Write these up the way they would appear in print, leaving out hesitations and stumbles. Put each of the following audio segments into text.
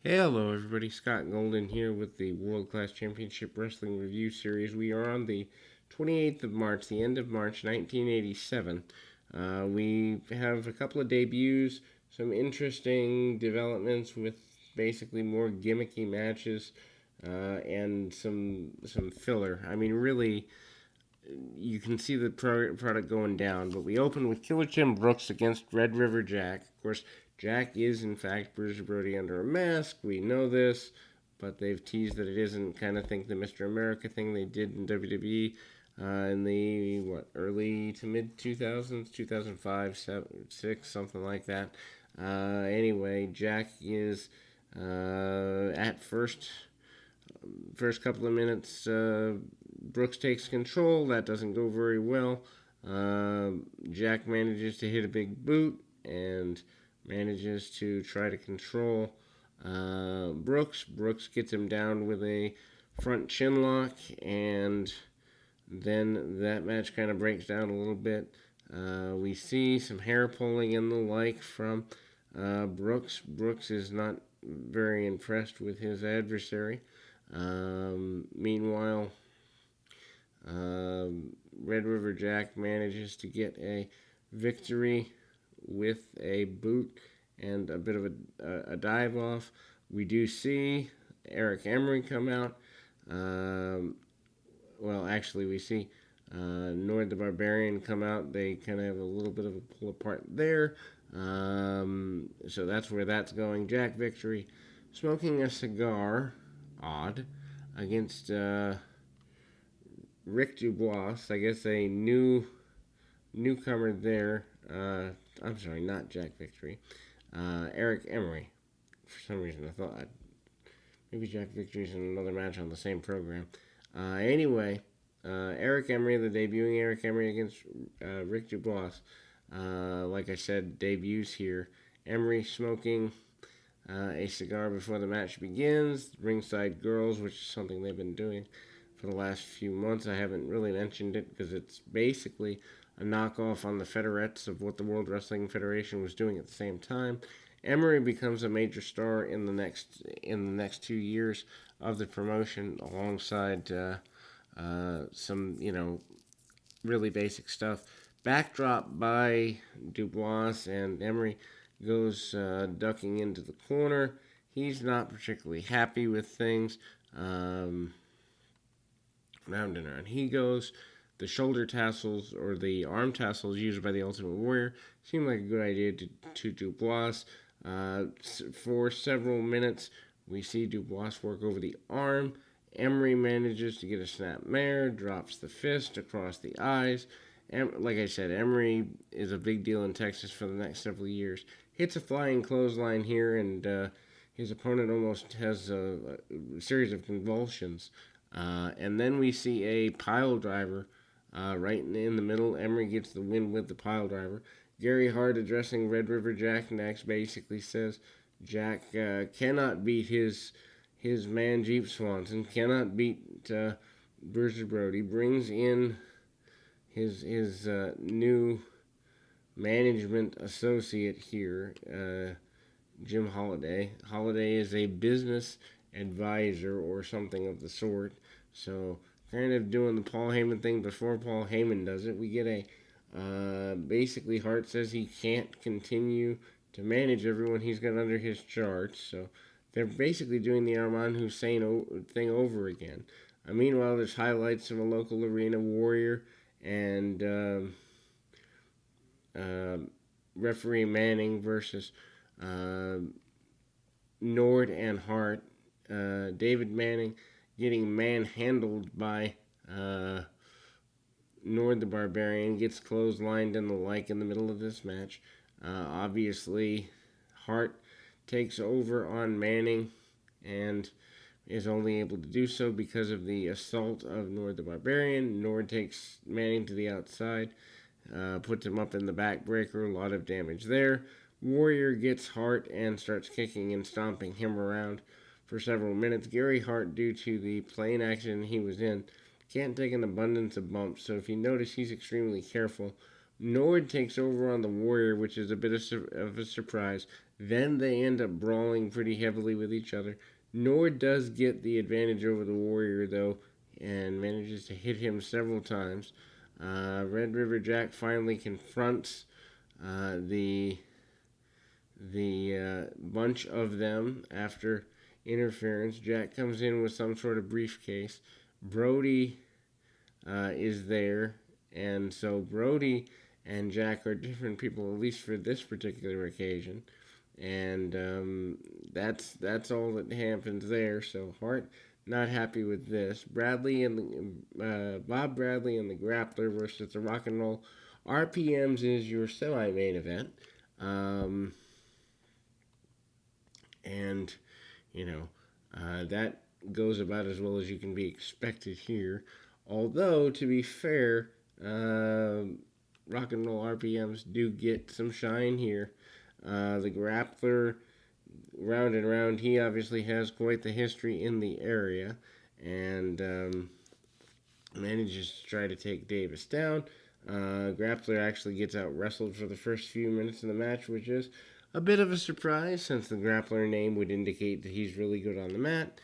Hey, hello everybody, Scott Golden here with the World Class Championship Wrestling Review Series. We are on the 28th of March, the end of March 1987. We have a couple of debuts, some interesting developments with basically more gimmicky matches, and some filler. I mean, really, you can see the product going down. But we open with Killer Jim Brooks against Red River Jack. Of course, Jack is in fact Bruiser Brody under a mask. We know this, but they've teased that it isn't. Kind of think the Mr. America thing they did in WWE in the early to mid 2000s, 2005, 6, something like that. Anyway, Jack is at first couple of minutes, Brooks takes control. That doesn't go very well. Jack manages to hit a big boot and manages to try to control Brooks. Brooks gets him down with a front chin lock, and then that match kind of breaks down a little bit. We see some hair pulling and the like from Brooks. Brooks is not very impressed with his adversary. Meanwhile, Red River Jack manages to get a victory with a boot and a bit of a dive off. We do see Eric Emery come out. Well, actually, we see Nord the Barbarian come out. They kind of have a little bit of a pull apart there. So that's where that's going. Jack victory. Smoking a cigar, odd, against Rick Dubois. I guess a newcomer there. I'm sorry, not Jack Victory. Eric Emery. For some reason, I thought maybe Jack Victory's in another match on the same program. Anyway, Eric Emery, the debuting Eric Emery against Rick Dubois. Like I said, debuts here. Emery smoking a cigar before the match begins. Ringside Girls, which is something they've been doing for the last few months. I haven't really mentioned it because it's basically a knockoff on the Federettes of what the World Wrestling Federation was doing at the same time. Emery becomes a major star in the next 2 years of the promotion, alongside some really basic stuff. Backdrop by Dubois, and Emery goes ducking into the corner. He's not particularly happy with things. Round and around he goes. The shoulder tassels or the arm tassels used by the Ultimate Warrior seem like a good idea to Dubois. For several minutes, we see Dubois work over the arm. Emery manages to get a snap mare, drops the fist across the eyes. Like I said, Emery is a big deal in Texas for the next several years. Hits a flying clothesline here, and his opponent almost has a series of convulsions. And then we see a pile driver right in the middle. Emery gets the win with the pile driver. Gary Hart, addressing Red River Jack next, basically says Jack cannot beat his man Jeep Swanson, cannot beat Bruiser Brody. Brings in his new management associate here, Jim Holiday. Holiday is a business advisor or something of the sort. So kind of doing the Paul Heyman thing before Paul Heyman does it. We get basically Hart says he can't continue to manage everyone he's got under his charge. So they're basically doing the Armand Hussein thing over again. Meanwhile, there's highlights of a local arena warrior and referee Manning versus Nord and Hart. David Manning getting manhandled by Nord the Barbarian, gets clotheslined and the like in the middle of this match. Obviously, Hart takes over on Manning and is only able to do so because of the assault of Nord the Barbarian. Nord takes Manning to the outside, puts him up in the backbreaker, a lot of damage there. Warrior gets Hart and starts kicking and stomping him around for several minutes. Gary Hart, due to the plane accident he was in, can't take an abundance of bumps, so if you notice, he's extremely careful. Nord takes over on the Warrior, which is a bit of a surprise, Then they end up brawling pretty heavily with each other. Nord does get the advantage over the Warrior, though, and manages to hit him several times. Red River Jack finally confronts the bunch of them after interference. Jack comes in with some sort of briefcase. Brody is there, and so Brody and Jack are different people, at least for this particular occasion. And that's all that happens there. So Hart not happy with this. Bob Bradley and the Grappler versus the Rock and Roll RPMs is your semi-main event. Um, and you know that goes about as well as you can be expected here. Although to be fair, Rock and Roll RPMs do get some shine here. The Grappler, round and round, he obviously has quite the history in the area, and manages to try to take Davis down. Grappler actually gets out wrestled for the first few minutes of the match, which is a bit of a surprise since the Grappler name would indicate that he's really good on the mat.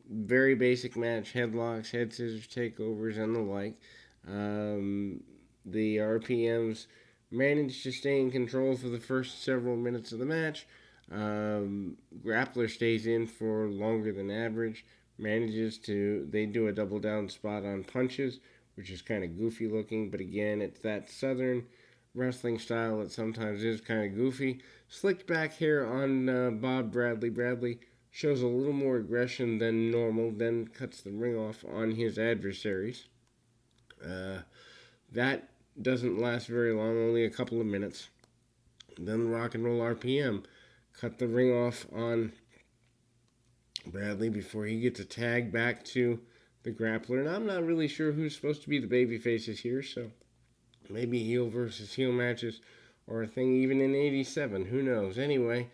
Very basic match, headlocks, head scissors, takeovers, and the like. The RPMs managed to stay in control for the first several minutes of the match. Grappler stays in for longer than average. They do a double down spot on punches, which is kind of goofy looking, but again, it's that southern wrestling style that sometimes is kind of goofy. Slicked back hair on Bob Bradley. Bradley shows a little more aggression than normal, then cuts the ring off on his adversaries. That doesn't last very long, only a couple of minutes. Then Rock and Roll RPM cut the ring off on Bradley before he gets a tag back to the Grappler. And I'm not really sure who's supposed to be the baby faces here, so maybe heel versus heel matches or a thing even in '87. Who knows? Anyway,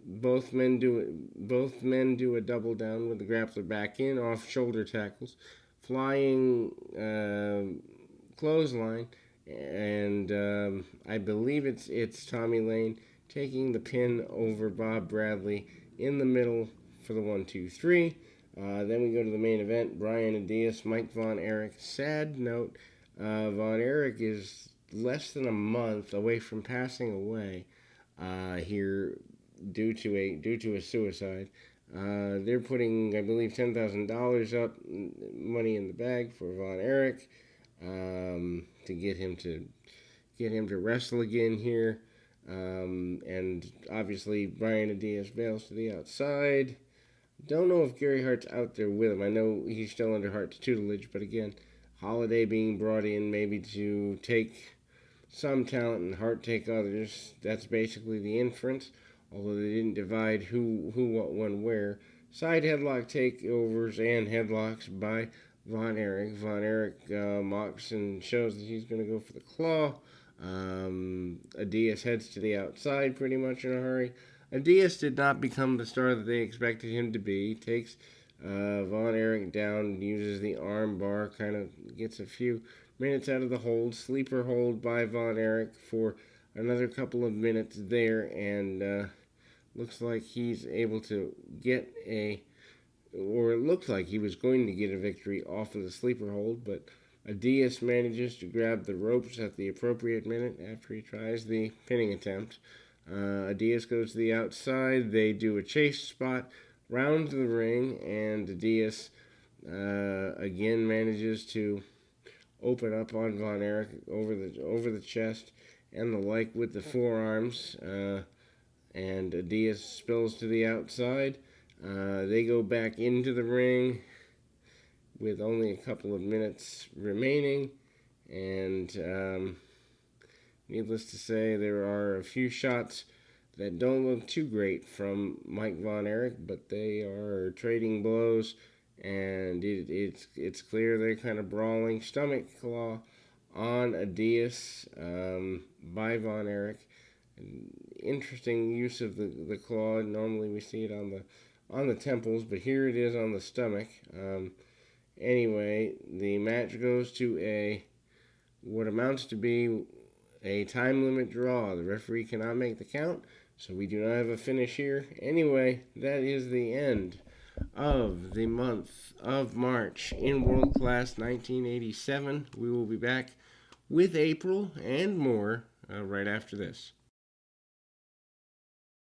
both men do a double down with the Grappler back in off shoulder tackles, flying clothesline, and I believe it's Tommy Lane taking the pin over Bob Bradley in the middle for the 1-2-3. Then we go to the main event. Brian Adias, Mike Von Erich. Sad note: Von Erich is less than a month away from passing away here due to a suicide. They're putting, I believe, $10,000 up, money in the bag for Von Erich to get him to wrestle again here. And obviously Brian Adias bails to the outside. Don't know if Gary Hart's out there with him. I know he's still under Hart's tutelage, but again, Holiday being brought in maybe to take some talent and Hart take others. That's basically the inference, although they didn't divide who, what, when, where. Side headlock takeovers and headlocks by Von Erich. Von Erich mocks and shows that he's going to go for the claw. Adias heads to the outside pretty much in a hurry. Adias did not become the star that they expected him to be. Takes Von Erich down, uses the arm bar, kind of gets a few minutes out of the hold. Sleeper hold by Von Erich for another couple of minutes there, and looks like he's able to get or it looked like he was going to get a victory off of the sleeper hold, but Adias manages to grab the ropes at the appropriate minute after he tries the pinning attempt. Adias goes to the outside. They do a chase spot round the ring, and Adias again manages to open up on Von Erich over the chest and the like with the forearms. And Adias spills to the outside. They go back into the ring with only a couple of minutes remaining, and needless to say, there are a few shots that don't look too great from Mike Von Erich, but they are trading blows, and it's clear they're kind of brawling. Stomach claw on Adias by Von Erich. Interesting use of the claw. Normally we see it on the temples, but here it is on the stomach. Anyway, the match goes to what amounts to be a time limit draw. The referee cannot make the count, so we do not have a finish here. Anyway, that is the end of the month of March in World Class 1987. We will be back with April and more right after this.